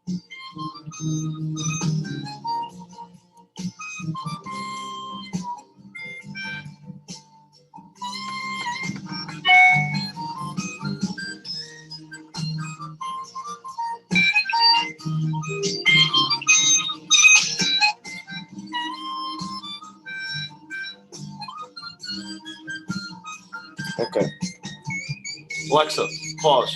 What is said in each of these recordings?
Okay. Alexa, pause.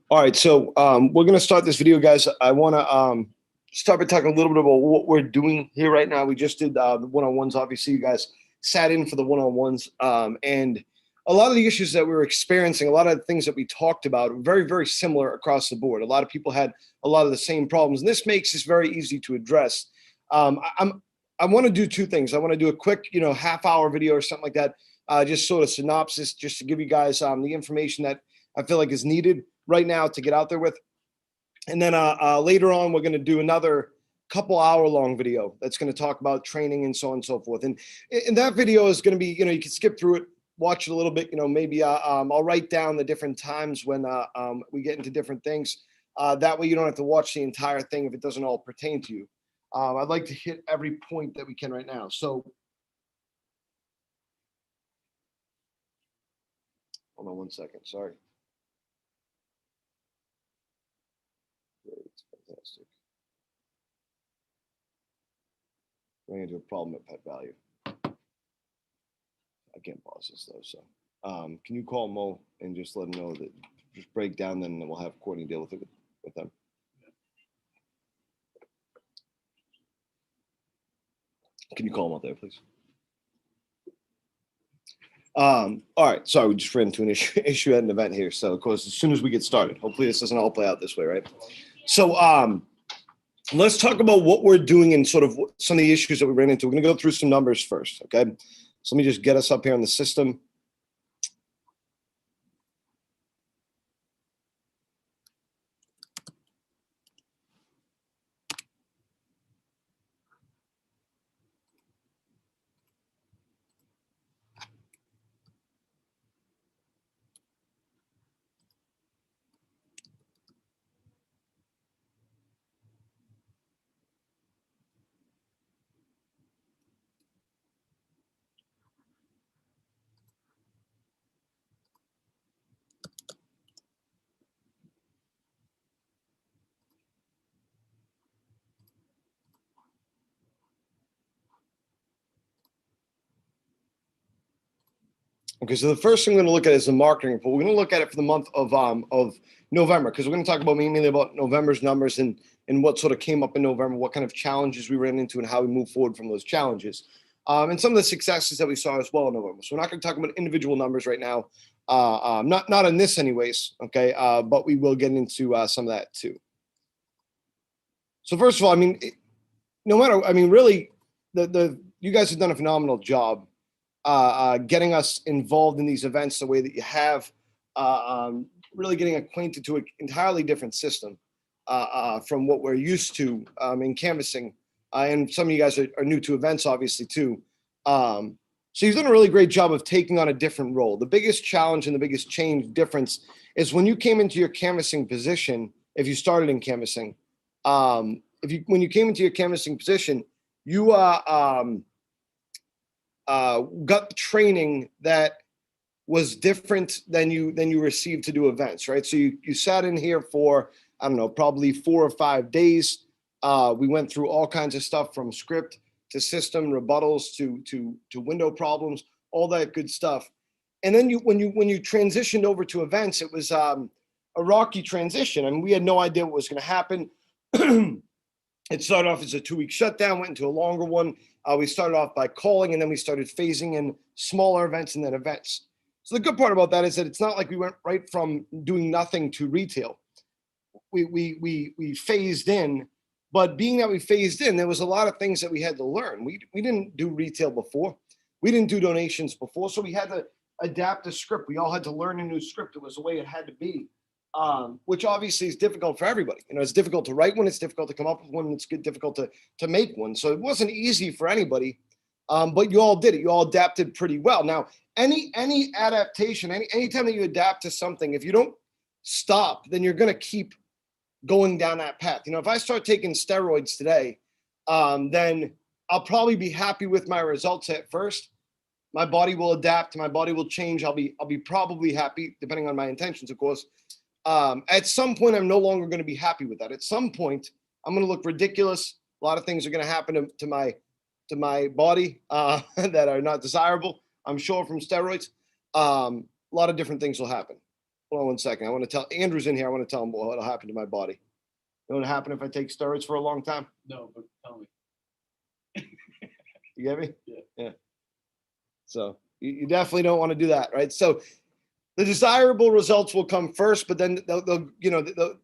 All right, so we're going to start this video, guys. I want to start by talking a little bit about what we're doing here right now. We just did the one-on-ones. Obviously, you guys sat in for the one-on-ones. And a lot of the issues that we were experiencing, a lot of the things that we talked about are very, very similar across the board. A lot of people had a lot of the same problems. And this makes this very easy to address. I want to do two things. I want to do a quick, half-hour video or something like that, just sort of synopsis, just to give you guys the information that I feel like is needed right now to get out there with. And then later on, we're going to do another couple hour long video that's going to talk about training and so on and so forth. And that video is going to be, you can skip through it, watch it a little bit, maybe I'll write down the different times when we get into different things. That way you don't have to watch the entire thing if it doesn't all pertain to you. I'd like to hit every point that we can right now. So hold on one second, sorry. It's fantastic. Running into a problem at Pet Value. I can't pause this though, so can you call Mo and just let him know that just break down, then we'll have Courtney deal with it with them. Can you call him out there, please? All right, sorry, we just ran into an issue at an event here. So of course, as soon as we get started, hopefully this doesn't all play out this way, right? So let's talk about what we're doing and sort of some of the issues that we ran into. We're gonna go through some numbers first, okay? So let me just get us up here in the system. Okay, so the first thing we're going to look at is the marketing report. We're going to look at it for the month of November, because we're going to talk about mainly about November's numbers and what sort of came up in November, what kind of challenges we ran into and how we move forward from those challenges, and some of the successes that we saw as well in November. So we're not going to talk about individual numbers right now, not in this anyways, okay, but we will get into some of that too. So first of all, really, you guys have done a phenomenal job getting us involved in these events the way that you have, really getting acquainted to an entirely different system from what we're used to in canvassing. And some of you guys are new to events, obviously, too. So you've done a really great job of taking on a different role. The biggest challenge and the biggest difference is when you came into your canvassing position, if you started in canvassing, when you came into your canvassing position, you got training that was different than you received to do events, right? So you sat in here for, I don't know, probably 4 or 5 days. We went through all kinds of stuff from script to system, rebuttals to window problems, all that good stuff. And then when you transitioned over to events, it was a rocky transition. I mean, we had no idea what was going to happen. It started off as a 2-week shutdown, went into a longer one. We started off by calling, and then we started phasing in smaller events and then events. So the good part about that is that it's not like we went right from doing nothing to retail. We phased in, but being that we phased in, there was a lot of things that we had to learn. We didn't do retail before. We didn't do donations before, so we had to adapt the script. We all had to learn a new script. It was the way it had to be. Which obviously is difficult for everybody. It's difficult to write one, it's difficult to come up with one, it's difficult to make one. So it wasn't easy for anybody, but you all did it. You all adapted pretty well. Now, any adaptation, anytime that you adapt to something, if you don't stop, then you're going to keep going down that path. If I start taking steroids today, then I'll probably be happy with my results at first. My body will adapt. My body will change. I'll be probably happy, depending on my intentions, of course. At some point, I'm no longer going to be happy with that. At some point, I'm going to look ridiculous. A lot of things are going to happen to my body that are not desirable, I'm sure, from steroids. A lot of different things will happen. Hold on one second. I want to tell Andrew's in here. I want to tell him what'll happen to my body. You know what'll happen if I take steroids for a long time? No, but tell me. You get me? Yeah. So you definitely don't want to do that, right? So the desirable results will come first, but then they'll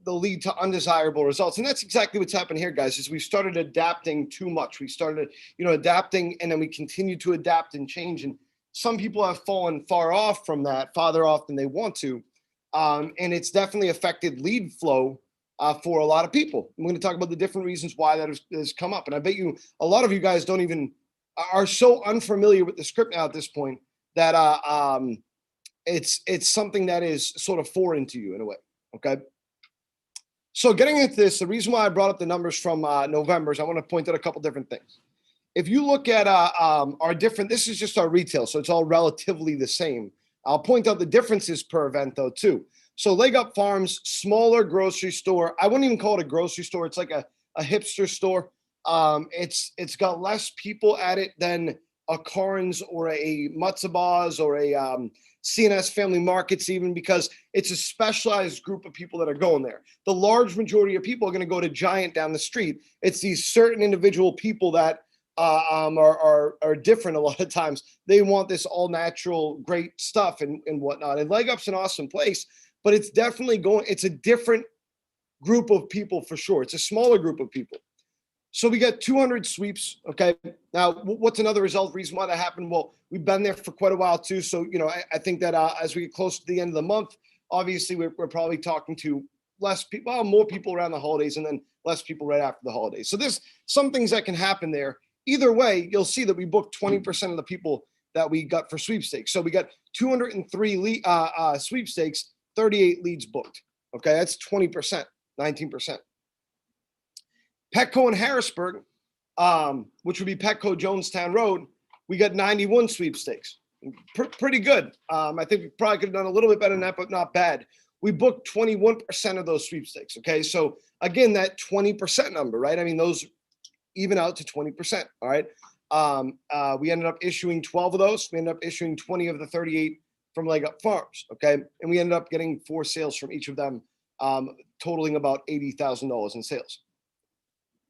lead to undesirable results. And that's exactly what's happened here, guys, is we started adapting too much. We started, adapting, and then we continue to adapt and change. And some people have fallen farther off than they want to. And it's definitely affected lead flow for a lot of people. I'm going to talk about the different reasons why that has come up. And I bet you a lot of you guys are so unfamiliar with the script now at this point that it's something that is sort of foreign to you in a way. Okay. So getting into this, the reason why I brought up the numbers from November is I want to point out a couple different things. If you look at our different, this is just our retail, so it's all relatively the same. I'll point out the differences per event though too. So Leg Up Farms, smaller grocery store. I wouldn't even call it a grocery store. It's like a hipster store. It's got less people at it than a Carnes or a Matsuba's or a CNS Family Markets, even, because it's a specialized group of people that are going there. The large majority of people are going to go to Giant down the street. It's these certain individual people that are different a lot of times. They want this all natural, great stuff and whatnot. And Leg Up's an awesome place, but it's definitely it's a different group of people for sure. It's a smaller group of people. So we got 200 sweeps. Okay. Now, what's another reason why that happened? Well, we've been there for quite a while too. So, I think that as we get close to the end of the month, obviously we're probably talking to less people, more people around the holidays, and then less people right after the holidays. So there's some things that can happen there. Either way, you'll see that we booked 20% of the people that we got for sweepstakes. So we got 203 sweepstakes, 38 leads booked. Okay. That's 20%, 19%. Petco in Harrisburg, which would be Petco Jonestown Road, we got 91 sweepstakes. Pretty good. I think we probably could have done a little bit better than that, but not bad. We booked 21% of those sweepstakes. Okay. So again, that 20% number, right? I mean, those even out to 20%. All right. We ended up issuing 12 of those. We ended up issuing 20 of the 38 from Leg Up Farms. Okay. And we ended up getting 4 sales from each of them, totaling about $80,000 in sales.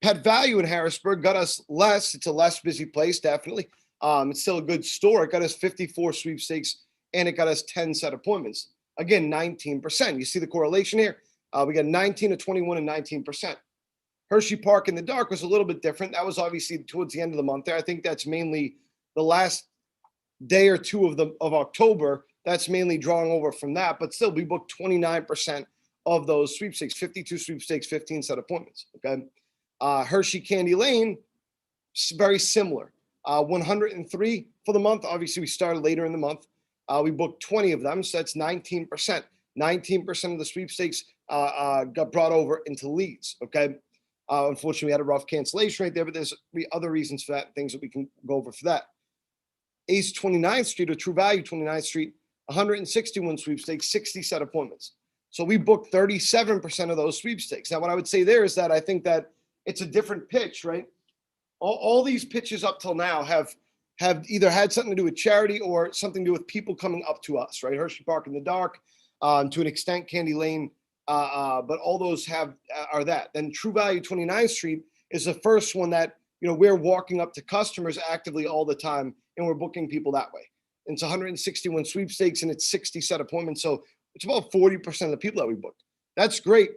Pet Value in Harrisburg got us less. It's a less busy place, definitely. It's still a good store. It got us 54 sweepstakes, and it got us 10 set appointments. Again, 19%. You see the correlation here? We got 19 to 21 and 19%. Hershey Park in the Dark was a little bit different. That was obviously towards the end of the month there. I think that's mainly the last day or two of October. That's mainly drawing over from that. But still, we booked 29% of those sweepstakes, 52 sweepstakes, 15 set appointments. Okay. Hershey Candy Lane, very similar. 103 for the month. Obviously, we started later in the month. We booked 20 of them, so that's 19%. 19% of the sweepstakes got brought over into leads. Okay. Unfortunately, we had a rough cancellation right there, but there's other reasons for that, things that we can go over for that. Ace 29th Street or True Value 29th Street, 161 sweepstakes, 60 set appointments. So we booked 37% of those sweepstakes. Now, what I would say there is that I think that it's a different pitch, right? All these pitches up till now have either had something to do with charity or something to do with people coming up to us, right? Hershey Park in the Dark, to an extent, Candy Lane, but all those are that. Then True Value 29th Street is the first one that, we're walking up to customers actively all the time, and we're booking people that way. And it's 161 sweepstakes, and it's 60 set appointments. So it's about 40% of the people that we booked. That's great.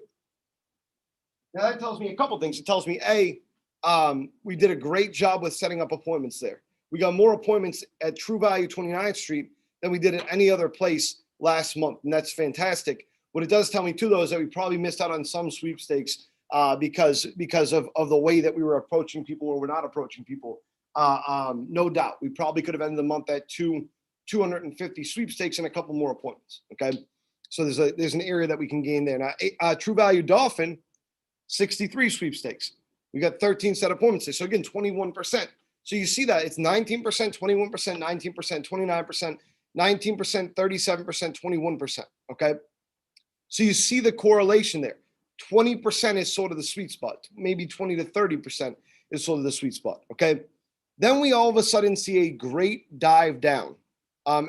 Now that tells me a couple things. It tells me, A, we did a great job with setting up appointments there. We got more appointments at True Value 29th Street than we did at any other place last month, and that's fantastic. What it does tell me too, though, is that we probably missed out on some sweepstakes because of the way that we were approaching people or we're not approaching people. No doubt, we probably could have ended the month at 250 sweepstakes and a couple more appointments. Okay, so there's an area that we can gain there. Now, True Value Dolphin, 63 sweepstakes. We got 13 set appointments. So again, 21%. So you see that it's 19%, 21%, 19%, 29%, 19%, 37%, 21%. Okay. So you see the correlation there. 20% is sort of the sweet spot. Maybe 20 to 30% is sort of the sweet spot. Okay. Then we all of a sudden see a great dive down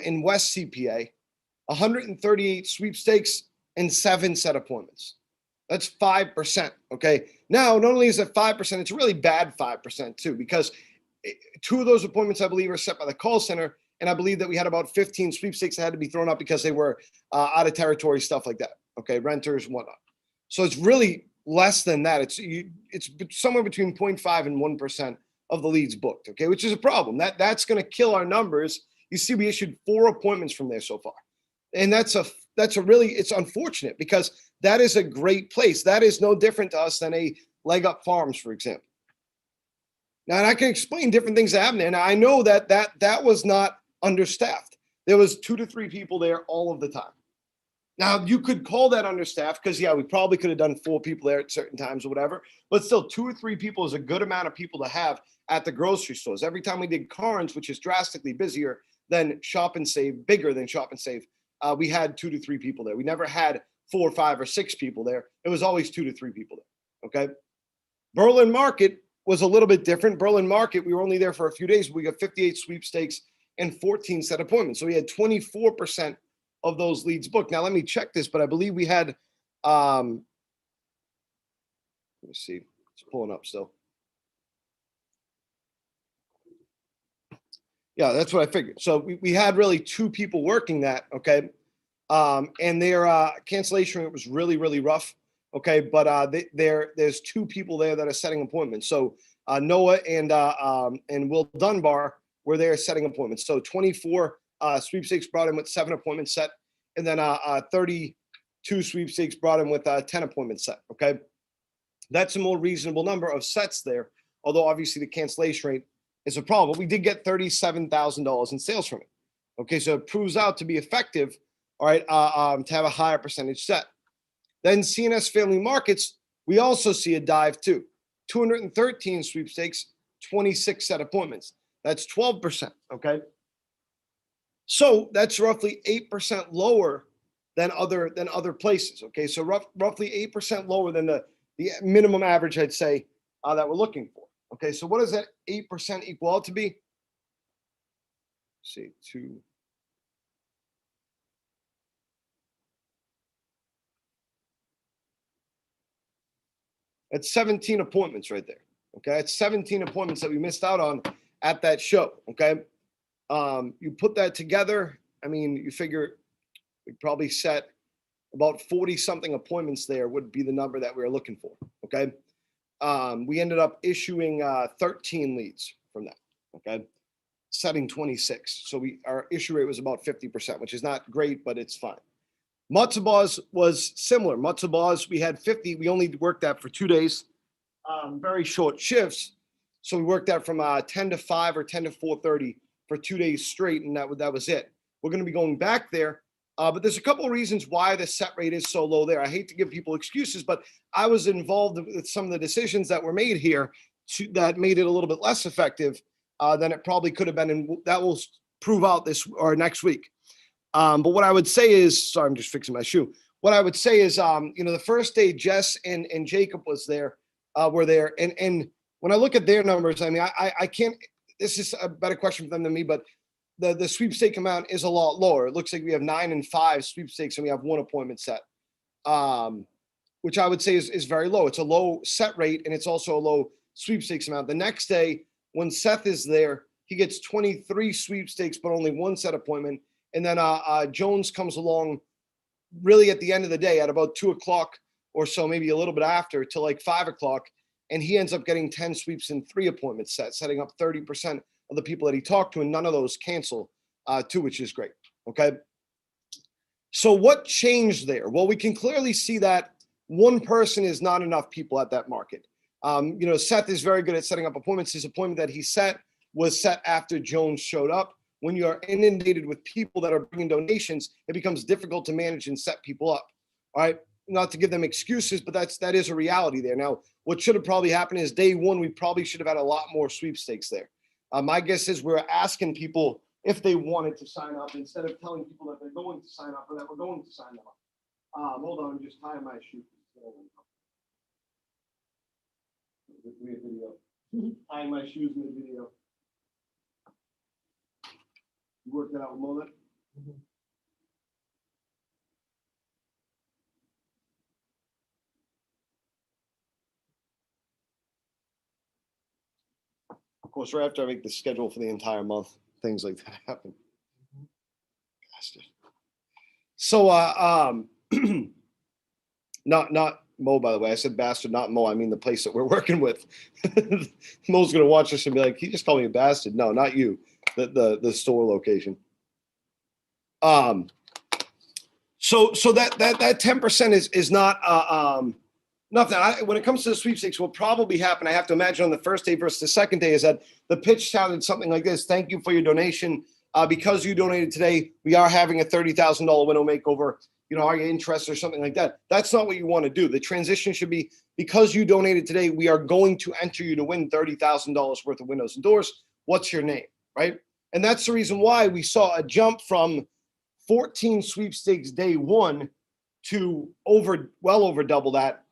in West CPA, 138 sweepstakes and 7 set appointments. That's 5%. Okay. Now, not only is it 5%, it's a really bad 5% too, because 2 of those appointments, I believe, are set by the call center. And I believe that we had about 15 sweepstakes that had to be thrown out because they were out of territory, stuff like that. Okay. Renters and whatnot. So it's really less than that. It's somewhere between 0.5 and 1% of the leads booked. Okay. Which is a problem. That's going to kill our numbers. You see, we issued 4 appointments from there so far. And it's unfortunate because that is a great place. That is no different to us than a Leg Up Farms, for example. Now, and I can explain different things that happened there. Now, I know that was not understaffed. There was 2 to 3 people there all of the time. Now, you could call that understaffed because, yeah, we probably could have done 4 people there at certain times or whatever. But still, 2 or 3 people is a good amount of people to have at the grocery stores. Every time we did Carnes, which is drastically busier than Shop and Save, bigger than Shop and Save, we had 2 to 3 people there. We never had 4 or 5 or 6 people there. It was always 2 to 3 people there. Okay. Berlin Market was a little bit different. Berlin Market, we were only there for a few days. But we got 58 sweepstakes and 14 set appointments. So we had 24% of those leads booked. Now, let me check this, but I believe we had, let me see, it's pulling up still. Yeah, that's what I figured. So we had really 2 people working that, okay? And their cancellation rate was really, really rough, okay? But there's 2 people there that are setting appointments. So Noah and Will Dunbar were there setting appointments. So 24 sweepstakes brought in with 7 appointments set, and then 32 sweepstakes brought in with 10 appointments set, okay? That's a more reasonable number of sets there, although obviously the cancellation rate is a problem. But we did get $37,000 in sales from it. Okay, so it proves out to be effective, all right, to have a higher percentage set. Then CNS Family Markets, we also see a dive too. 213 sweepstakes, 26 set appointments. That's 12%, okay? So that's roughly 8% lower than other places, okay? So roughly 8% lower than the minimum average, I'd say, that we're looking for. Okay, so what does that 8% equal out to be? Let's see, 2. That's 17 appointments right there. Okay, it's 17 appointments that we missed out on at that show. Okay, you put that together. I mean, you figure we probably set about 40 something appointments there would be the number that we were looking for. Okay. We ended up issuing 13 leads from that. Okay. Setting 26. So our issue rate was about 50%, which is not great, but it's fine. Matzo Balls was similar. Matzo Balls, we had 50. We only worked that for 2 days, very short shifts. So we worked that from 10 to 5 or 10 to 4:30 for 2 days straight. And that was it. We're going to be going back there. But there's a couple of reasons why the set rate is so low there. I hate to give people excuses, but I was involved with some of the decisions that were made here that made it a little bit less effective than it probably could have been. And that will prove out this or next week. But what I would say is, sorry, I'm just fixing my shoe. What I would say is, the first day Jess and Jacob were there. And when I look at their numbers, I mean, I can't, this is a better question for them than me, but the sweepstake amount is a lot lower. It looks like we have 9 and 5 sweepstakes and we have 1 appointment set, which I would say is very low. It's a low set rate and it's also a low sweepstakes amount. The next day when Seth is there, he gets 23 sweepstakes, but only 1 set appointment. And then Jones comes along really at the end of the day at about 2 o'clock or so, maybe a little bit after, till like 5 o'clock. And he ends up getting 10 sweeps and 3 appointments set, setting up 30% of the people that he talked to, and none of those cancel too, which is great. Okay. So what changed there? Well, we can clearly see that 1 person is not enough people at that market. Seth is very good at setting up appointments. His appointment that he set was set after Jones showed up. When you are inundated with people that are bringing donations, it becomes difficult to manage and set people up. All right. not to give them excuses, but that is a reality there. Now, what should have probably happened is day one, we probably should have had a lot more sweepstakes there. My guess is we're asking people if they wanted to sign up instead of telling people that they're going to sign up or that we're going to sign up. Hold on, I'm just tying my shoe. Weird video. Tying my shoes in the video. You worked that out with Mullet? Of course, right after I make the schedule for the entire month, things like that happen. Bastard. So, not Mo, by the way. I said bastard, not Mo. I mean the place that we're working with. Mo's gonna watch this and be like, he just called me a bastard. No, not you. The store location. So that 10% is not nothing. When it comes to the sweepstakes, what probably happen, I have to imagine on the first day versus the second day, is that the pitch sounded something like this: "Thank you for your donation. Because you donated today, we are having a $30,000 window makeover. You know, are you interested or something like that?" That's not what you want to do. The transition should be, because you donated today, we are going to enter you to win $30,000 worth of windows and doors. What's your name, right? And that's the reason why we saw a jump from 14 sweepstakes day one to well over double that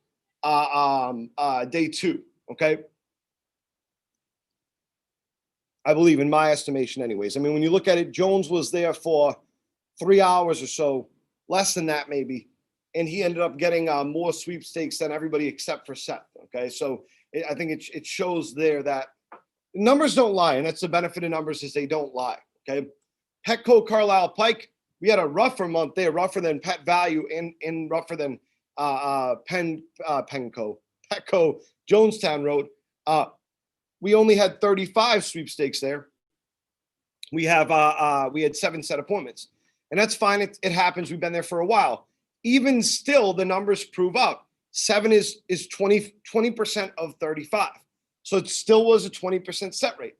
day two. Okay. I believe, in my estimation, anyways. I mean, when you look at it, Jones was there for 3 hours or so, less than that maybe, and he ended up getting more sweepstakes than everybody except for Seth. Okay, so I think it shows there that numbers don't lie, and that's the benefit of numbers, is they don't lie. Okay, Petco, Carlisle Pike, we had a rougher month there, rougher than Pet Value and rougher than Petco, Jonestown Road. We only had 35 sweepstakes there. We had 7 set appointments, and that's fine. It happens. We've been there for a while. Even still, the numbers prove out. 7 is 20% of 35, so it still was a 20% set rate.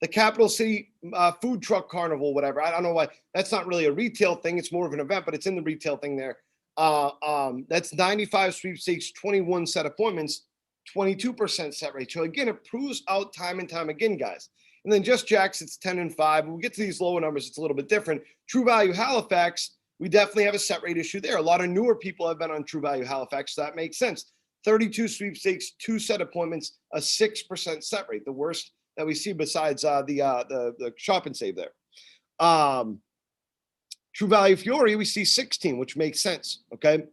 The Capital City Food Truck Carnival, whatever. I don't know why. That's not really a retail thing. It's more of an event, but it's in the retail thing there. That's 95 sweepstakes, 21 set appointments, 22% set rate. So again, it proves out time and time again, guys. And then Just Jacks, it's 10 and 5. When we get to these lower numbers, it's a little bit different. True Value Halifax, we definitely have a set rate issue there. A lot of newer people have been on True Value Halifax, so that makes sense. 32 sweepstakes, 2 set appointments, a 6% set rate, the worst that we see besides the Shop and Save there. True Value Fiore, we see 16, which makes sense. Okay.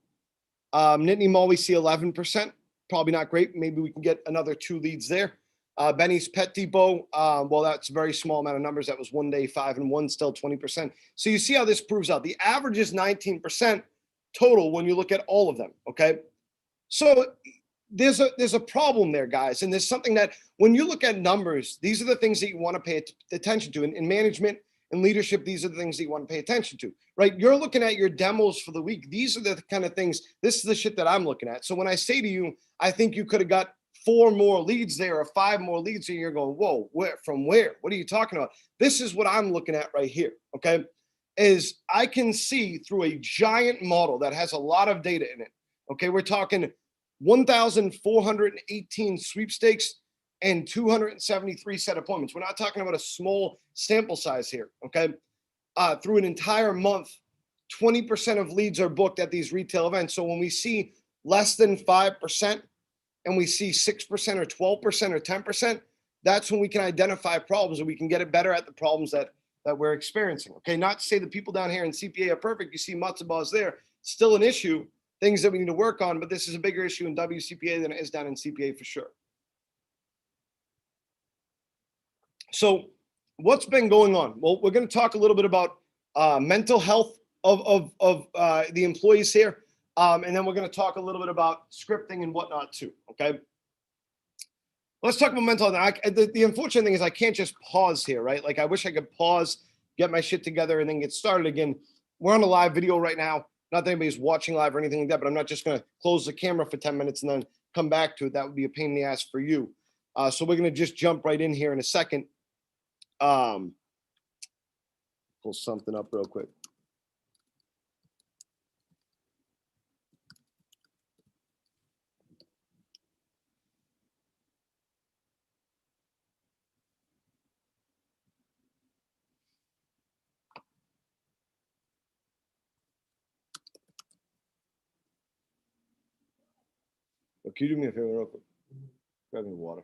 Nittany Mall, we see 11%. Probably not great. Maybe we can get another 2 leads there. Benny's Pet Depot, well, that's a very small amount of numbers. That was 1 day, 5 and 1, still 20%. So you see how this proves out. The average is 19% total when you look at all of them. Okay. So there's a problem there, guys. And there's something that when you look at numbers, these are the things that you want to pay attention to. In management and leadership, these are the things that you want to pay attention to, right? You're looking at your demos for the week. These are the kind of things, this is the shit that I'm looking at. So when I say to you, I think you could have got 4 more leads there or 5 more leads, and you're going, whoa, where, from where? What are you talking about? This is what I'm looking at right here, okay? Is I can see through a giant model that has a lot of data in it, okay? We're talking 1,418 sweepstakes and 273 set appointments. We're not talking about a small sample size here, okay? Through an entire month, 20% of leads are booked at these retail events. So when we see less than 5% and we see 6% or 12% or 10%, that's when we can identify problems and we can get it better at the problems that we're experiencing, okay? Not to say the people down here in CPA are perfect. You see matzo balls there, still an issue, things that we need to work on, but this is a bigger issue in WCPA than it is down in CPA for sure. So what's been going on? Well, we're going to talk a little bit about mental health of the employees here. And then we're going to talk a little bit about scripting and whatnot too, okay? Let's talk about mental health. The unfortunate thing is I can't just pause here, right? Like I wish I could pause, get my shit together, and then get started again. We're on a live video right now. Not that anybody's watching live or anything like that, but I'm not just going to close the camera for 10 minutes and then come back to it. That would be a pain in the ass for you. So we're going to just jump right in here in a second. Pull something up real quick. Can you do me a favor real quick? Grab me water.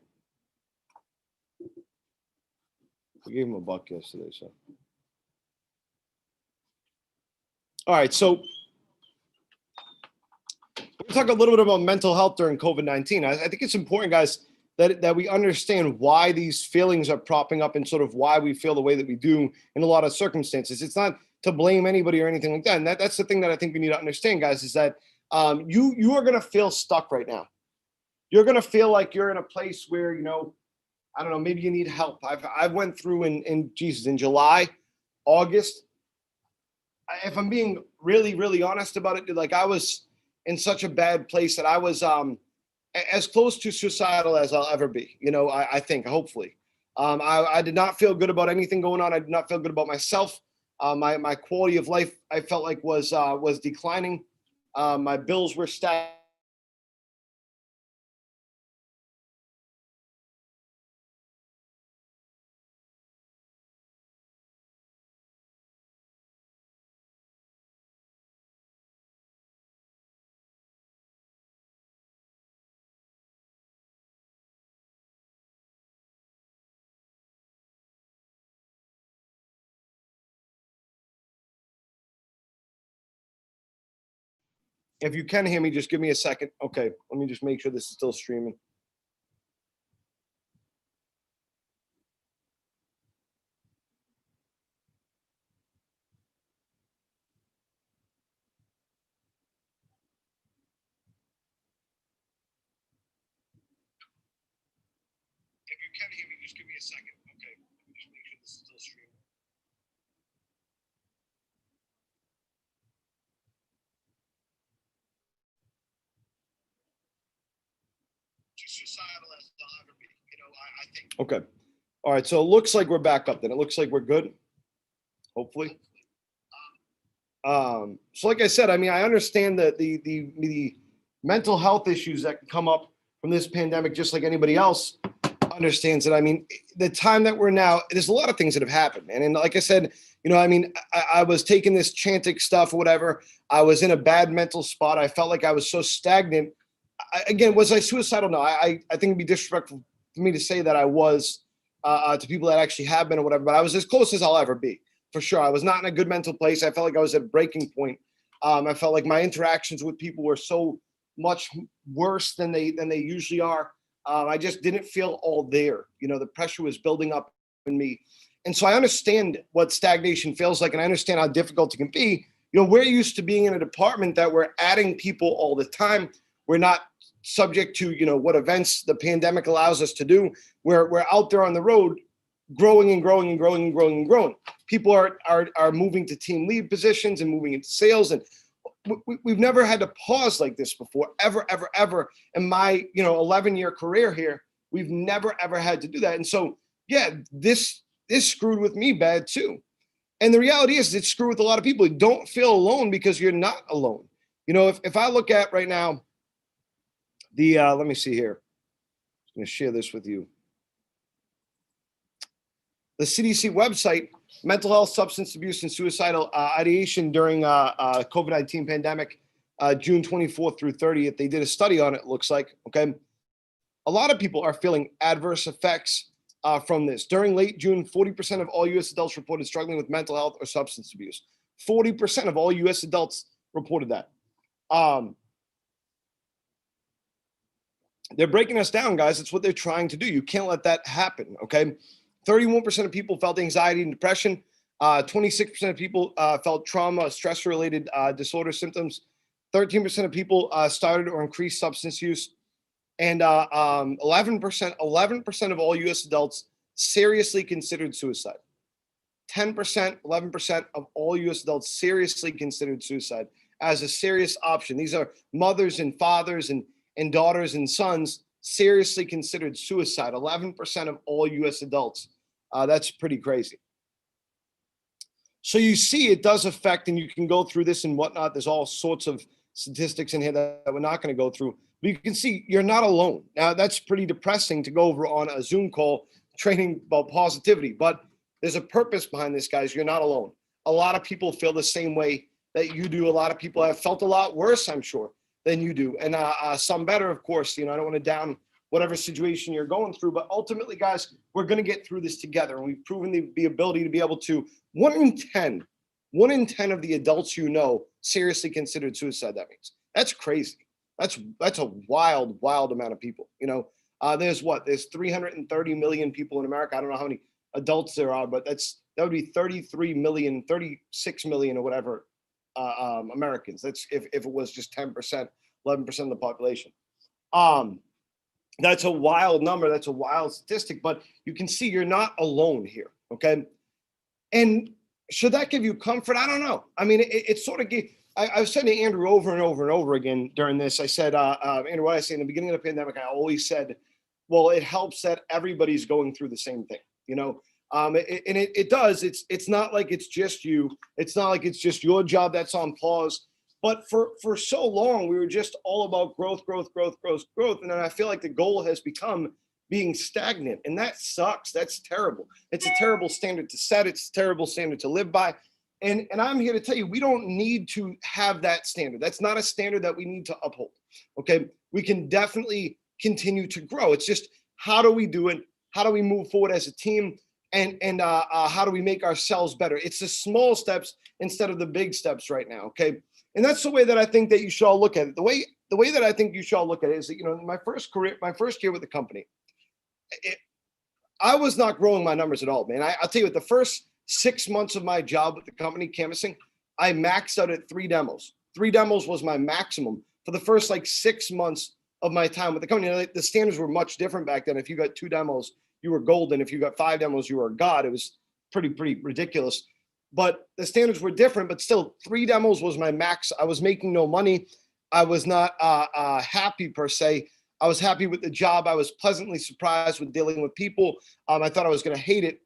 We gave him $1 yesterday, so. All right, so we'll talk a little bit about mental health during COVID-19. I think it's important, guys, that we understand why these feelings are propping up and sort of why we feel the way that we do in a lot of circumstances. It's not to blame anybody or anything like that. And that's the thing that I think we need to understand, guys, is that you are going to feel stuck right now. You're going to feel like you're in a place where, I don't know, maybe you need help. I've went through in July, August. If I'm being really, really honest about it, like I was in such a bad place that I was as close to suicidal as I'll ever be. I think, hopefully. I did not feel good about anything going on. I did not feel good about myself. My quality of life, I felt like was declining. My bills were stacked. If you can hear me, just give me a second. Okay, let me just make sure this is still streaming. If you can hear me, just give me a second. Okay, let me just make sure this is still streaming. Just suicidal as I'll ever be. I think. Okay. All right. So it looks like we're back up then. It looks like we're good. Hopefully. So like I said, I mean, I understand that the mental health issues that can come up from this pandemic, just like anybody else understands it. I mean, the time that we're now, there's a lot of things that have happened. And like I said, I mean, I was taking this Chantix stuff or whatever. I was in a bad mental spot. I felt like I was so stagnant. Again, was I suicidal? No, I think it'd be disrespectful for me to say that I was to people that actually have been or whatever, but I was as close as I'll ever be. For sure. I was not in a good mental place. I felt like I was at a breaking point. I felt like my interactions with people were so much worse than they usually are. I just didn't feel all there. The pressure was building up in me. And so I understand what stagnation feels like, and I understand how difficult it can be. We're used to being in a department that we're adding people all the time. We're not subject to, what events the pandemic allows us to do. We're out there on the road growing and growing and growing and growing and growing. People are moving to team lead positions and moving into sales. And we've never had to pause like this before, ever, ever, ever. In my, 11-year career here, we've never, ever had to do that. And so, yeah, this screwed with me bad too. And the reality is it screwed with a lot of people. You don't feel alone because you're not alone. If I look at right now, let me see here. I'm going to share this with you. The CDC website, mental health, substance abuse, and suicidal ideation during COVID-19 pandemic, June 24th through 30th. They did a study on it, looks like, okay? A lot of people are feeling adverse effects from this. During late June, 40% of all U.S. adults reported struggling with mental health or substance abuse. 40% of all U.S. adults reported that. They're breaking us down, guys. It's what they're trying to do. You can't let that happen, okay? 31% of people felt anxiety and depression. 26% of people felt trauma, stress-related disorder symptoms. 13% of people started or increased substance use. And 11% of all U.S. adults seriously considered suicide. 10%, 11% of all U.S. adults seriously considered suicide as a serious option. These are mothers and fathers and daughters and sons seriously considered suicide. 11% of all U.S. adults. That's pretty crazy. So you see it does affect, and you can go through this and whatnot. There's all sorts of statistics in here that we're not going to go through. But you can see you're not alone. Now, that's pretty depressing to go over on a Zoom call training about positivity. But there's a purpose behind this, guys. You're not alone. A lot of people feel the same way that you do. A lot of people have felt a lot worse, I'm sure, than you do, and some better, of course. I don't want to down whatever situation you're going through, but ultimately, guys, we're going to get through this together, and we've proven the ability to be able to. 1 in 10 of the adults seriously considered suicide. That means that's crazy. That's a wild amount of people. There's 330 million people in America. I don't know how many adults there are, but that would be 33 million, 36 million or whatever Americans. That's if it was just 10%, 11% of the population. That's a wild number. That's a wild statistic, but you can see you're not alone here. Okay. And should that give you comfort? I don't know. I mean, it sort of gave. I was saying to Andrew over and over and over again during this. I said, Andrew, what I say in the beginning of the pandemic, I always said, well, it helps that everybody's going through the same thing, and it does. It's not like it's just you. It's not like it's just your job that's on pause. But for so long, we were just all about growth. And then I feel like the goal has become being stagnant, and that sucks. That's terrible. It's a terrible standard to set. It's a terrible standard to live by. And I'm here to tell you, we don't need to have that standard. That's not a standard that we need to uphold. Okay. We can definitely continue to grow. It's just, how do we do it? How do we move forward as a team? And how do we make ourselves better? It's the small steps instead of the big steps right now. Okay. And that's the way that I think that you should all look at it. The way that I think you should all look at it is that, my first year with the company, I was not growing my numbers at all, man. I'll tell you what, the first 6 months of my job with the company canvassing, I maxed out at 3 demos. 3 demos was my maximum for the first 6 months of my time with the company. The standards were much different back then. If you got 2 demos, you were golden. If you got 5 demos, you were a god. It was pretty ridiculous. But the standards were different, but still 3 demos was my max. I was making no money. I was not happy per se. I was happy with the job. I was pleasantly surprised with dealing with people. I thought I was going to hate it,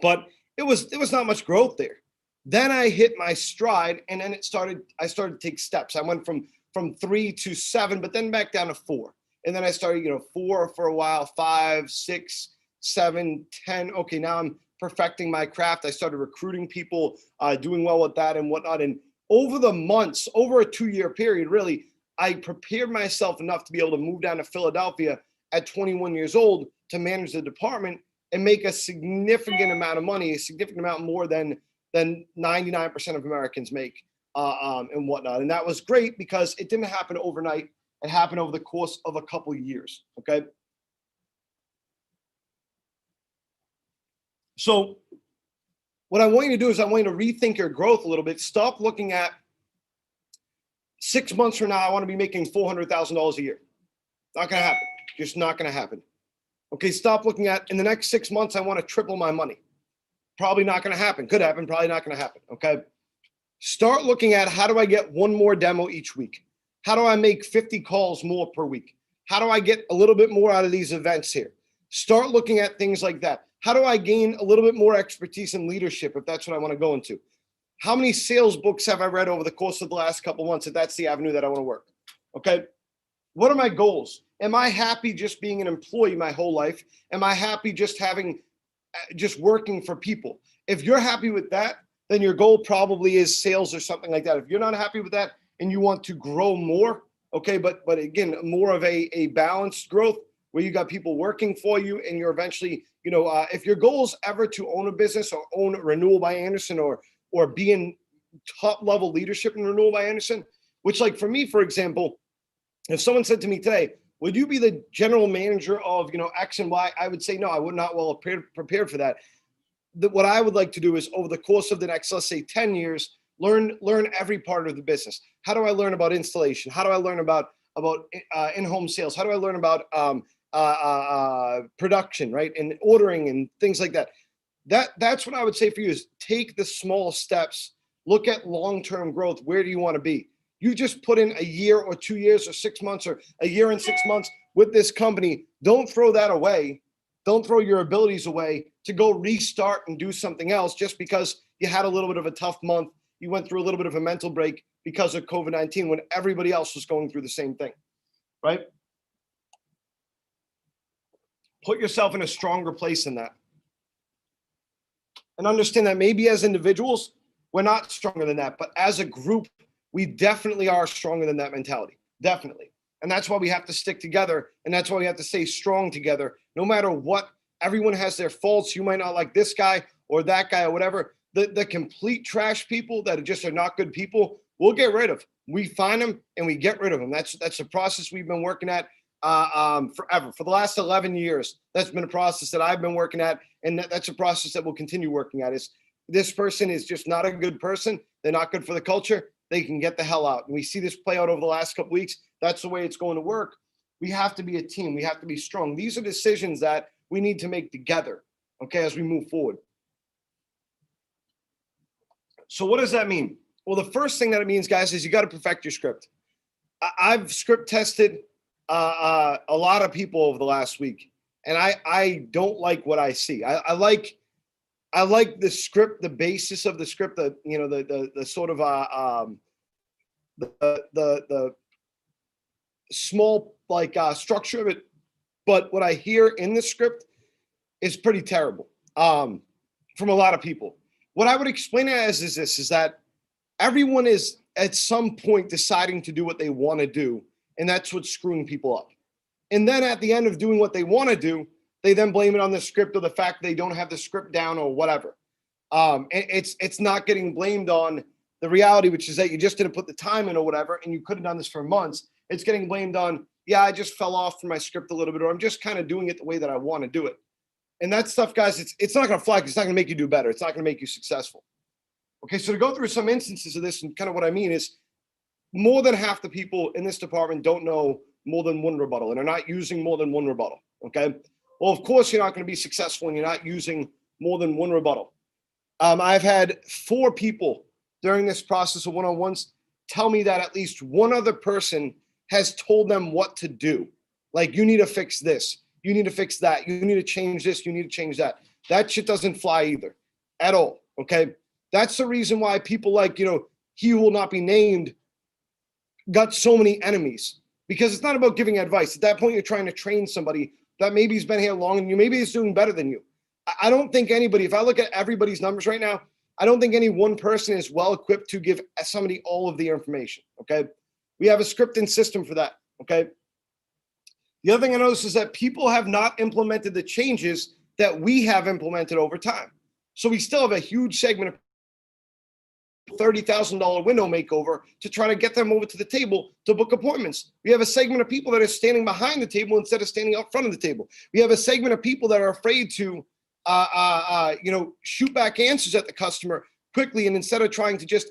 but there was not much growth there. Then I hit my stride, and then I started to take steps. I went from 3 to 7, but then back down to 4. And then I started, 4 for a while, 5, 6, 7, 10. Okay, now I'm perfecting my craft. I started recruiting people, doing well with that and whatnot. And over the months, over a 2-year period, really, I prepared myself enough to be able to move down to Philadelphia at 21 years old to manage the department and make a significant amount of money, a significant amount more than 99% of Americans make and whatnot. And that was great because it didn't happen overnight. It happened over the course of a couple of years. Okay. So what I want you to do is I want you to rethink your growth a little bit. Stop looking at 6 months from now, I want to be making $400,000 a year. Not going to happen. Just not going to happen. Okay. Stop looking at in the next 6 months, I want to triple my money. Probably not going to happen. Could happen. Probably not going to happen. Okay. Start looking at how do I get 1 more demo each week? How do I make 50 calls more per week? How do I get a little bit more out of these events here? Start looking at things like that. How do I gain a little bit more expertise in leadership if that's what I want to go into? How many sales books have I read over the course of the last couple of months if that's the avenue that I want to work? Okay. What are my goals? Am I happy just being an employee my whole life? Am I happy just working for people? If you're happy with that, then your goal probably is sales or something like that. If you're not happy with that and you want to grow more, okay, but again, more of a balanced growth where you got people working for you and you're eventually, if your goal is ever to own a business or own Renewal by Andersen or be in top level leadership in Renewal by Andersen, which like for me, for example, if someone said to me today, would you be the general manager of, X and Y? I would say, no, I would not well prepared for that. What I would like to do is over the course of the next, let's say 10 years, learn every part of the business. How do I learn about installation? How do I learn about in-home sales? How do I learn about production, right? And ordering and things like that. That's what I would say for you is take the small steps, look at long-term growth. Where do you want to be? You just put in a year or 2 years or 6 months or a year and 6 months with this company. Don't throw that away. Don't throw your abilities away to go restart and do something else just because you had a little bit of a tough month. You went through a little bit of a mental break because of COVID-19 when everybody else was going through the same thing, right? Put yourself in a stronger place than that. And understand that maybe as individuals, we're not stronger than that, but as a group, we definitely are stronger than that mentality. definitely. And that's why we have to stick together. And that's why we have to stay strong together. No matter what, everyone has their faults. You might not like this guy or that guy or whatever. The complete trash people that are not good people, we'll get rid of. We find them and we get rid of them. That's the process we've been working at forever. For the last 11 years, that's been a process that I've been working at. And that's a process that we'll continue working at. Is this person is just not a good person. They're not good for the culture. They can get the hell out. And we see this play out over the last couple weeks. That's the way it's going to work. We have to be a team. We have to be strong. These are decisions that we need to make together, okay, as we move forward. So what does that mean? Well, the first thing that it means, guys, is you got to perfect your script. I've script tested a lot of people over the last week, and I don't like what I see. I like the script, the basis of the script, the sort of the small structure of it. But what I hear in the script is pretty terrible from a lot of people. What I would explain it as is that everyone is at some point deciding to do what they want to do, and that's what's screwing people up. And then at the end of doing what they want to do, they then blame it on the script or the fact they don't have the script down or whatever. And it's not getting blamed on the reality, which is that you just didn't put the time in or whatever, and you could have done this for months. It's getting blamed on, yeah, I just fell off from my script a little bit, or I'm just kind of doing it the way that I want to do it. And that stuff, guys, it's not going to fly. It's not going to make you do better. It's not going to make you successful. Okay, so to go through some instances of this, and kind of what I mean is more than half the people in this department don't know more than one rebuttal and are not using more than one rebuttal, okay? Well, of course, you're not going to be successful when you're not using more than one rebuttal. I've had 4 people during this process of one-on-ones tell me that at least one other person has told them what to do. Like, you need to fix this. You need to fix that. You need to change this. You need to change that. That shit doesn't fly either at all, okay? That's the reason why people like, he who will not be named got so many enemies, because it's not about giving advice. At that point, you're trying to train somebody that maybe he's been here longer than you. Maybe he's doing better than you. I don't think anybody, if I look at everybody's numbers right now, I don't think any one person is well equipped to give somebody all of the information, okay? We have a scripting system for that, okay? The other thing I noticed is that people have not implemented the changes that we have implemented over time. So we still have a huge segment of $30,000 window makeover to try to get them over to the table to book appointments. We have a segment of people that are standing behind the table instead of standing up front of the table. We have a segment of people that are afraid to, shoot back answers at the customer quickly, and instead of trying to just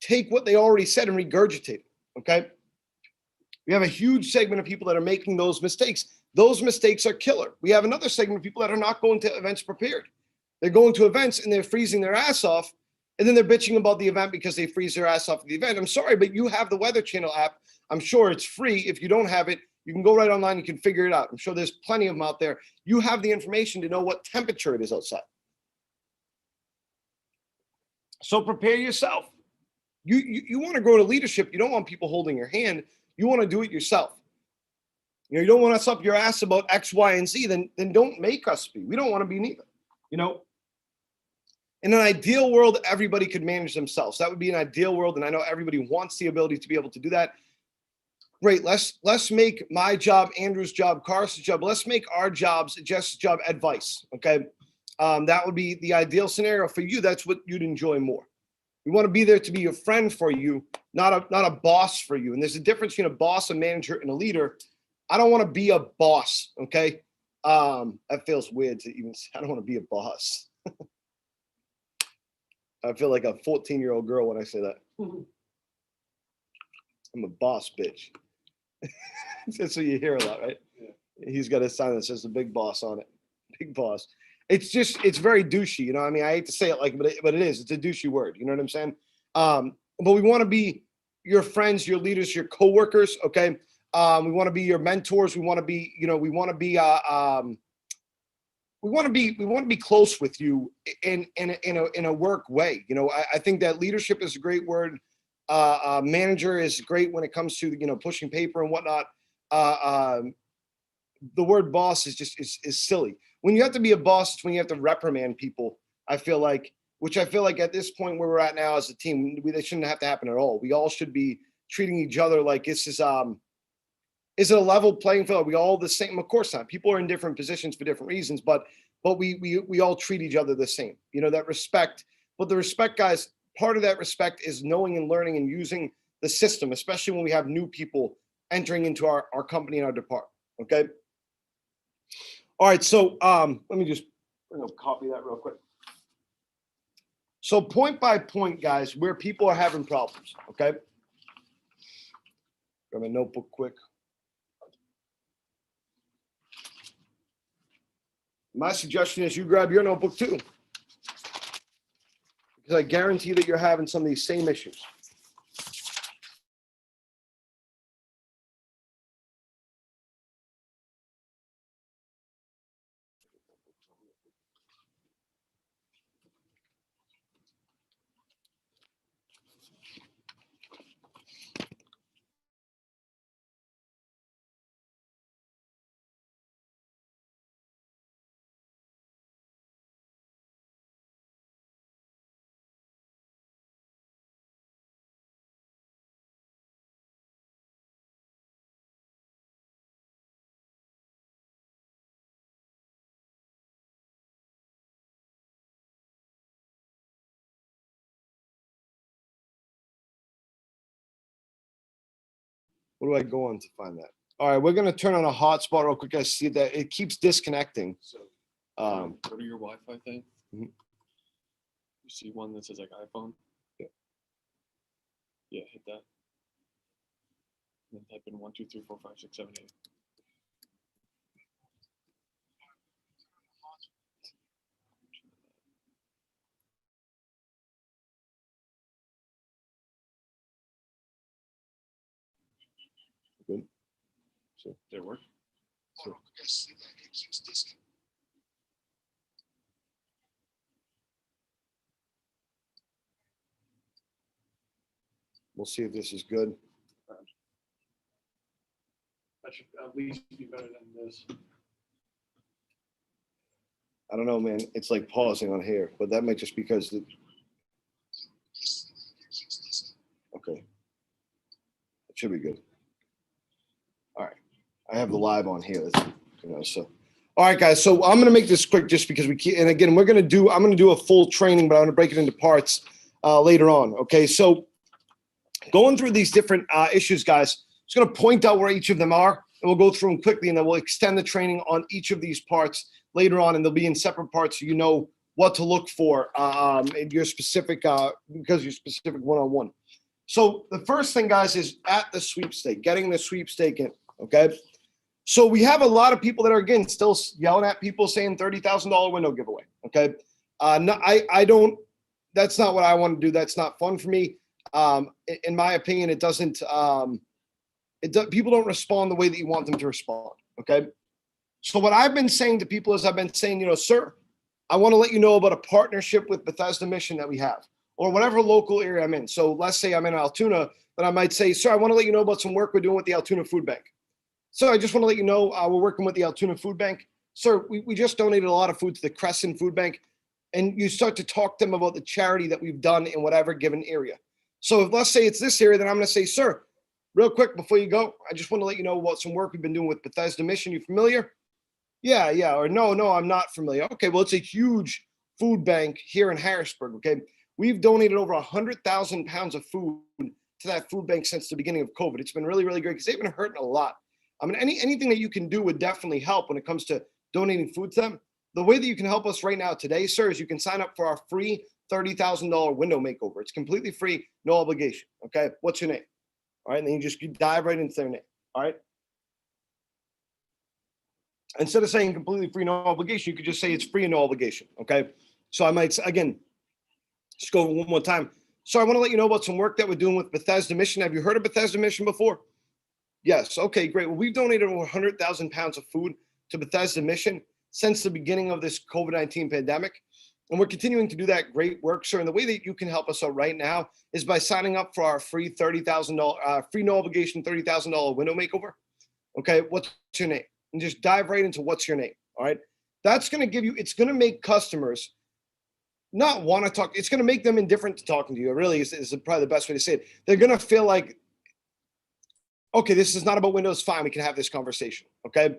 take what they already said and regurgitate it, okay? We have a huge segment of people that are making those mistakes. Those mistakes are killer. We have another segment of people that are not going to events prepared. They're going to events and they're freezing their ass off, and then they're bitching about the event because they freeze their ass off at the event. I'm sorry, but you have the Weather Channel app. I'm sure it's free. If you don't have it, you can go right online. You can figure it out. I'm sure there's plenty of them out there. You have the information to know what temperature it is outside. So prepare yourself. You want to grow to leadership. You don't want people holding your hand. You want to do it yourself. You don't want us up your ass about X, Y, and Z. Then don't make us be. We don't want to be neither. In an ideal world, everybody could manage themselves. That would be an ideal world, and I know everybody wants the ability to be able to do that. Great. Let's make my job, Andrew's job, Carson's job. Let's make our jobs, Jess's job, advice. Okay, that would be the ideal scenario for you. That's what you'd enjoy more. We want to be there to be a friend for you, not a boss for you. And there's a difference between a boss, a manager, and a leader. I don't want to be a boss. Okay, that feels weird to even say. I don't want to be a boss. I feel like a 14-year-old girl when I say that. I'm a boss bitch. That's what you hear a lot, right? Yeah. He's got a sign that says the big boss on it. Big boss. It's very douchey. I hate to say it but it is. It's a douchey word. You know what I'm saying? But we want to be your friends, your leaders, your coworkers. Okay. We want to be your mentors. We want to be, we want to be close with you in a work way. I think that leadership is a great word. Manager is great when it comes to pushing paper and whatnot. The word boss is silly. When you have to be a boss, it's when you have to reprimand people. I feel like at this point where we're at now as a team, they shouldn't have to happen at all. We all should be treating each other like this is it a level playing field? Are we all the same? Of course not. People are in different positions for different reasons, but we all treat each other the same. You know, that respect. But the respect, guys, part of that respect is knowing and learning and using the system, especially when we have new people entering into our company and our department. Okay. All right. So let me just copy that real quick. So point by point, guys, where people are having problems. Okay. Grab my notebook quick. My suggestion is you grab your notebook too, because I guarantee that you're having some of these same issues. What do I go on to find that? All right, we're gonna turn on a hotspot real quick. I see that it keeps disconnecting. So Um, go to your Wi-Fi thing. Mhm. You see one that says like iPhone. Yeah. Yeah, hit that. And then type in 1, 2, 3, 4, 5, 6, 7, 8. Good. So, Did it work? we'll see if this is good. That should at least be better than this. I don't know, man. It's like pausing on here, but that might just because the. Okay. It should be good. All right. I have the live on here. So. All right, guys. So I'm gonna make this quick just because we keep. And again, I'm gonna do a full training, but I'm gonna break it into parts later on. Okay. So going through these different issues, guys. Just gonna point out where each of them are, and we'll go through them quickly, and then we'll extend the training on each of these parts later on, and they'll be in separate parts so you know what to look for in your specific because you're specific one-on-one. So the first thing, guys, is at the sweepstake, getting the sweepstake in. Okay. So we have a lot of people that are again still yelling at people saying $30,000 window giveaway. Okay. No, I don't. That's not what I want to do. That's not fun for me. In my opinion, it doesn't. People don't respond the way that you want them to respond. Okay. So what I've been saying to people is I've been saying, sir, I want to let you know about a partnership with Bethesda Mission that we have, or whatever local area I'm in. So let's say I'm in Altoona, then I might say, sir, I want to let you know about some work we're doing with the Altoona Food Bank. So I just want to let you know we're working with the Altoona Food Bank. Sir, we just donated a lot of food to the Crescent Food Bank. And you start to talk to them about the charity that we've done in whatever given area. So if let's say it's this area, then I'm going to say, sir, real quick before you go, I just want to let you know about some work we've been doing with Bethesda Mission. You familiar? Yeah. Or no, I'm not familiar. Okay, well, it's a huge food bank here in Harrisburg. Okay. We've donated over 100,000 pounds of food to that food bank since the beginning of COVID. It's been really, really great because they've been hurting a lot. I mean, anything that you can do would definitely help when it comes to donating food to them. The way that you can help us right now today, sir, is you can sign up for our free $30,000 window makeover. It's completely free, no obligation. Okay. What's your name? All right. And then you dive right into their name. All right. Instead of saying completely free, no obligation, you could just say it's free and no obligation. Okay. So I might, again, just go one more time. So I want to let you know about some work that we're doing with Bethesda Mission. Have you heard of Bethesda Mission before? Yes. Okay, great. Well, we've donated over 100,000 pounds of food to Bethesda Mission since the beginning of this COVID-19 pandemic. And we're continuing to do that great work, sir. And the way that you can help us out right now is by signing up for our free $30,000, free no obligation $30,000 window makeover. Okay, what's your name? And just dive right into what's your name. All right. That's going to give you, it's going to make customers not want to talk. It's going to make them indifferent to talking to you. It really is probably the best way to say it. They're going to feel like Okay, this is not about Windows, fine, we can have this conversation, okay?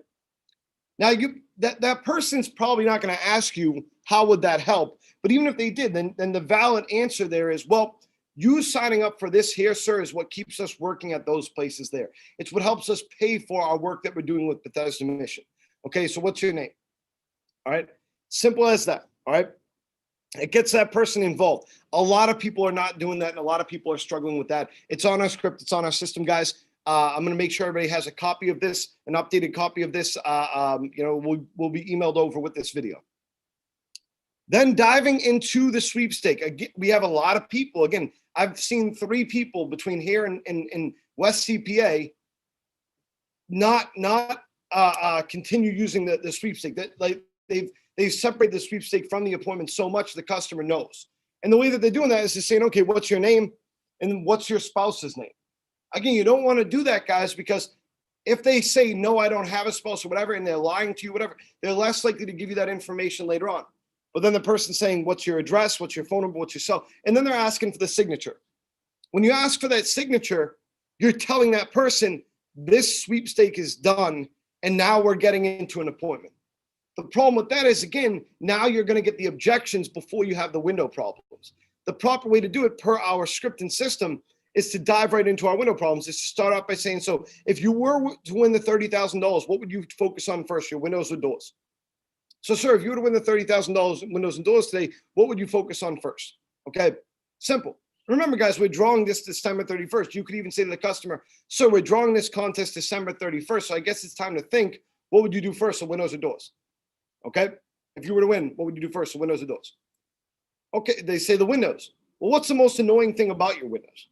Now that person's probably not going to ask you how would that help, but even if they did, then the valid answer there is, well, you signing up for this here, sir, is what keeps us working at those places there. It's what helps us pay for our work that we're doing with Bethesda Mission. Okay, so what's your name? All right, simple as that. All right, it gets that person involved. A lot of people are not doing that, and a lot of people are struggling with that. It's on our script, it's on our system, guys. I'm going to make sure everybody has a copy of this, an updated copy of this. Will be emailed over with this video. Then diving into the sweepstake. Again, we have a lot of people. Again, I've seen 3 people between here and West CPA not continue using the sweepstake. That like they've separated the sweepstake from the appointment so much the customer knows. And the way that they're doing that is just saying, okay, what's your name and what's your spouse's name? Again, you don't want to do that, guys, because if they say, no, I don't have a spouse or whatever, and they're lying to you, whatever, they're less likely to give you that information later on. But then the person saying, what's your address, what's your phone number, what's your cell, and then they're asking for the signature. When you ask for that signature, you're telling that person, this sweepstake is done, and now we're getting into an appointment. The problem with that is, again, now you're going to get the objections before you have the window problems. The proper way to do it per our script and system is to dive right into our window problems, is to start off by saying, so if you were to win the $30,000, what would you focus on first, your windows or doors? So, sir, if you were to win the $30,000 in windows and doors today, what would you focus on first? Okay, simple. Remember, guys, we're drawing this December 31st. You could even say to the customer, sir, we're drawing this contest December 31st, so I guess it's time to think, what would you do first, so windows or doors? Okay, if you were to win, what would you do first, so windows or doors? Okay, they say the windows. Well, what's the most annoying thing about your windows?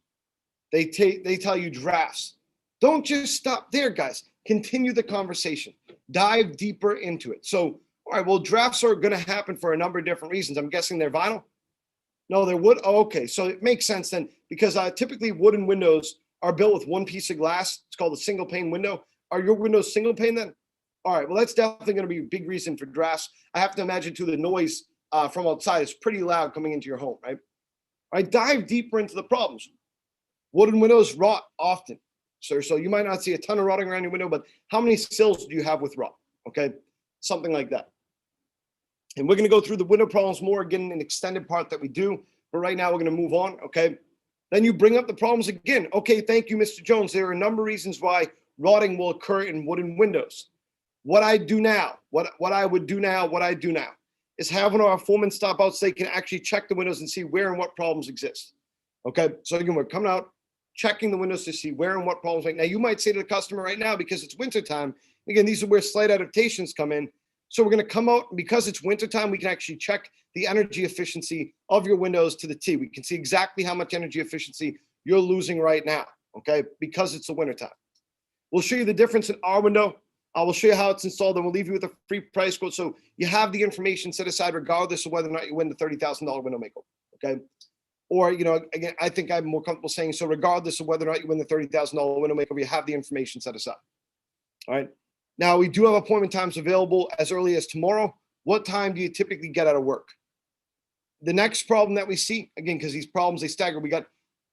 They tell you drafts. Don't just stop there, guys. Continue the conversation. Dive deeper into it. So, all right, well, drafts are going to happen for a number of different reasons. I'm guessing they're vinyl. No, they're wood. Oh, okay, so it makes sense then, because typically wooden windows are built with one piece of glass. It's called a single pane window. Are your windows single pane then? All right, well, that's definitely going to be a big reason for drafts. I have to imagine too, the noise from outside is pretty loud coming into your home, right? All right, dive deeper into the problems. Wooden windows rot often, sir. So you might not see a ton of rotting around your window, but how many sills do you have with rot? Okay, something like that. And we're going to go through the window problems more again in an extended part that we do. But right now we're going to move on, okay? Then you bring up the problems again. Okay, thank you, Mr. Jones. There are a number of reasons why rotting will occur in wooden windows. What I do now, what I do now is have one of our foremen stop out so they can actually check the windows and see where and what problems exist. Okay, so again, we're coming out, checking the windows to see where and what problems. Now, you might say to the customer right now, because it's wintertime, again, these are where slight adaptations come in. So we're going to come out, and because it's wintertime, we can actually check the energy efficiency of your windows to the T. We can see exactly how much energy efficiency you're losing right now, okay, because it's the wintertime. We'll show you the difference in our window. I will show you how it's installed, and we'll leave you with a free price quote. So you have the information set aside regardless of whether or not you win the $30,000 window makeover, okay? Or, again, I think I'm more comfortable saying, so regardless of whether or not you win the $30,000 window makeover, you have the information set aside. All right. Now, we do have appointment times available as early as tomorrow. What time do you typically get out of work? The next problem that we see, again, because these problems, they stagger. We got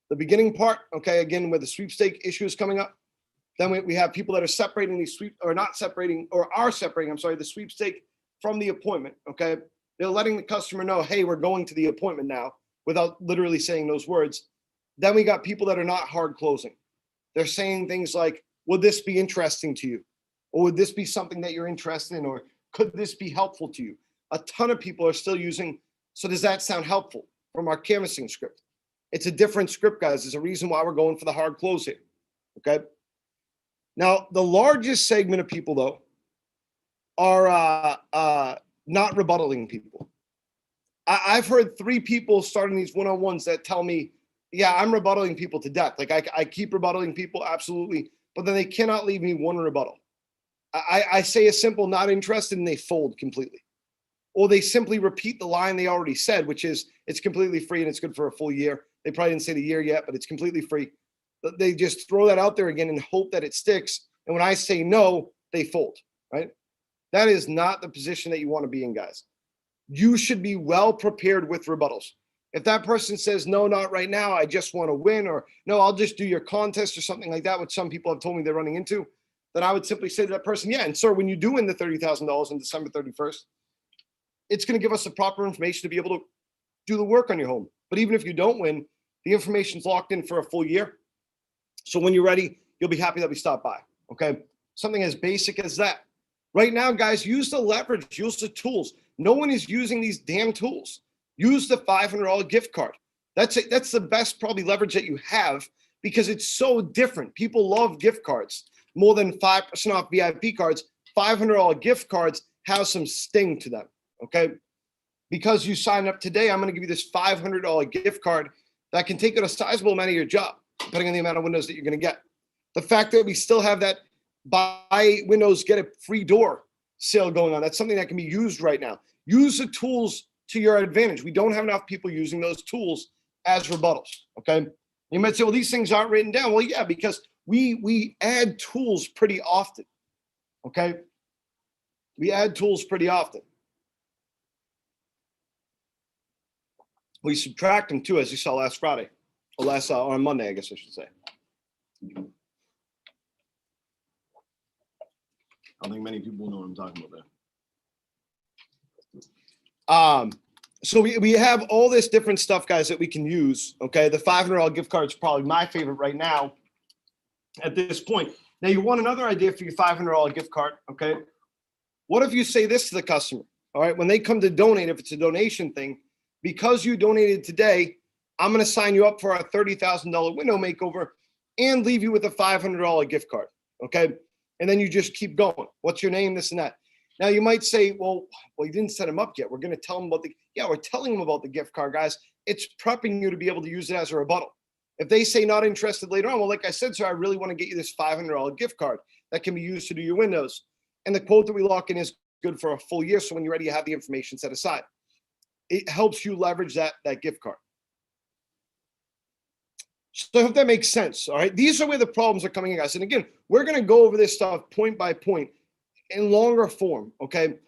the beginning part, okay, again, where the sweepstake issue is coming up. Then we have people that are separating are separating, the sweepstake from the appointment, okay? They're letting the customer know, hey, we're going to the appointment now, without literally saying those words. Then we got people that are not hard closing. They're saying things like, would this be interesting to you? Or would this be something that you're interested in? Or could this be helpful to you? A ton of people are still using, so does that sound helpful, from our canvassing script? It's a different script, guys. There's a reason why we're going for the hard close here, okay? Now, the largest segment of people, though, are not rebuttaling people. I've heard 3 people starting these one-on-ones that tell me, yeah, I'm rebuttaling people to death. Like I keep rebuttaling people, absolutely, but then they cannot leave me one rebuttal. I say a simple not interested and they fold completely. Or they simply repeat the line they already said, which is it's completely free and it's good for a full year. They probably didn't say the year yet, but it's completely free. They just throw that out there again and hope that it sticks. And when I say no, they fold, right? That is not the position that you want to be in, guys. You should be well prepared with rebuttals. If that person says, no, not right now, I just want to win, or no, I'll just do your contest or something like that, which some people have told me they're running into, then I would simply say to that person, yeah, and sir, when you do win the $30,000 on December 31st, it's going to give us the proper information to be able to do the work on your home. But even if you don't win, the information's locked in for a full year. So when you're ready, you'll be happy that we stopped by. Okay. Something as basic as that. Right now, guys, use the leverage, use the tools. No one is using these damn tools. Use the $500 gift card. That's it. That's the best probably leverage that you have because it's so different. People love gift cards more than 5% off VIP cards. $500 gift cards have some sting to them. Okay. Because you sign up today, I'm going to give you this $500 gift card that can take out a sizable amount of your job, depending on the amount of windows that you're going to get. The fact that we still have that buy windows, get a free door sale going on, that's something that can be used right now. Use the tools to your advantage. We don't have enough people using those tools as rebuttals, okay? You might say, well, these things aren't written down. Well, yeah, because we add tools pretty often, okay? We add tools pretty often. We subtract them too, as you saw last Friday, or on Monday, I guess I should say. I don't think many people know what I'm talking about there. So we have all this different stuff, guys, that we can use. Okay, the $500 gift card is probably my favorite right now at this point. Now, you want another idea for your $500 gift card, okay? What if you say this to the customer, all right? When they come to donate, if it's a donation thing, because you donated today, I'm going to sign you up for our $30,000 window makeover and leave you with a $500 gift card, okay? And then you just keep going. What's your name, this and that. Now, you might say, well, you didn't set them up yet. We're going to tell them about we're telling them about the gift card, guys. It's prepping you to be able to use it as a rebuttal. If they say not interested later on, well, like I said, sir, I really want to get you this $500 gift card that can be used to do your windows. And the quote that we lock in is good for a full year. So when you're ready, you have the information set aside. It helps you leverage that gift card. So I hope that makes sense. All right. These are where the problems are coming in, guys. And again, we're going to go over this stuff point by point in longer form. Okay.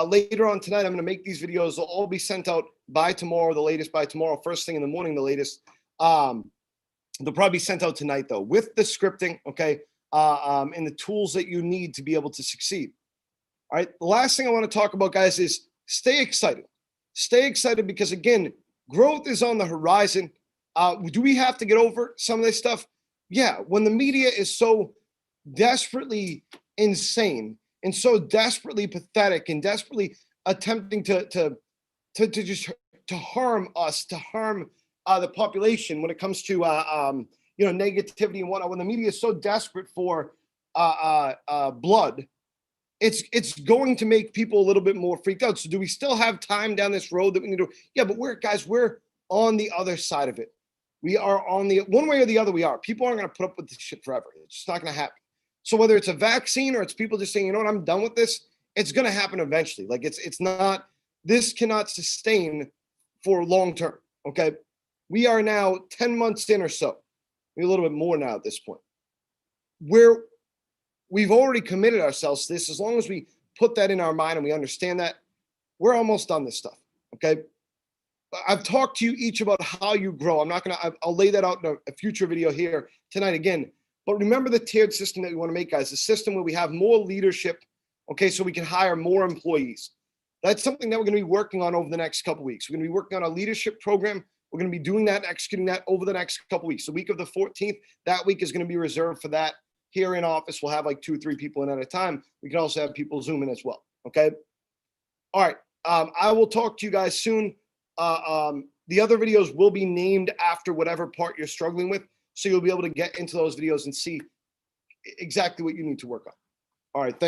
Later on tonight, I'm going to make these videos. They'll all be sent out by tomorrow, the latest by tomorrow, first thing in the morning, the latest. They'll probably be sent out tonight though, with the scripting. Okay. And the tools that you need to be able to succeed. All right. The last thing I want to talk about, guys, is stay excited. Stay excited because, again, growth is on the horizon. Do we have to get over some of this stuff? Yeah. When the media is so desperately insane and so desperately pathetic and desperately attempting to harm us, to harm the population when it comes to negativity and whatnot, when the media is so desperate for blood, it's going to make people a little bit more freaked out. So do we still have time down this road that we need to? Yeah, but we're on the other side of it. We are on the one way or the other. We are. People aren't going to put up with this shit forever. It's just not going to happen. So whether it's a vaccine or it's people just saying, you know what, I'm done with this, it's going to happen eventually. Like it's not. This cannot sustain for long term. Okay, we are now 10 months in or so, maybe a little bit more now at this point. We've already committed ourselves to this. As long as we put that in our mind and we understand that, we're almost done this stuff. Okay. I've talked to you each about how you grow. I'll lay that out in a future video here tonight again. But remember the tiered system that we want to make, guys, the system where we have more leadership. Okay. So we can hire more employees. That's something that we're going to be working on over the next couple of weeks. We're going to be working on a leadership program. We're going to be doing that, executing that over the next couple of weeks. The week of the 14th, that week is going to be reserved for that. Here in office, we'll have like 2 or 3 people in at a time. We can also have people Zoom in as well. Okay. All right. I will talk to you guys soon. The other videos will be named after whatever part you're struggling with. So you'll be able to get into those videos and see exactly what you need to work on. All right. Thank you.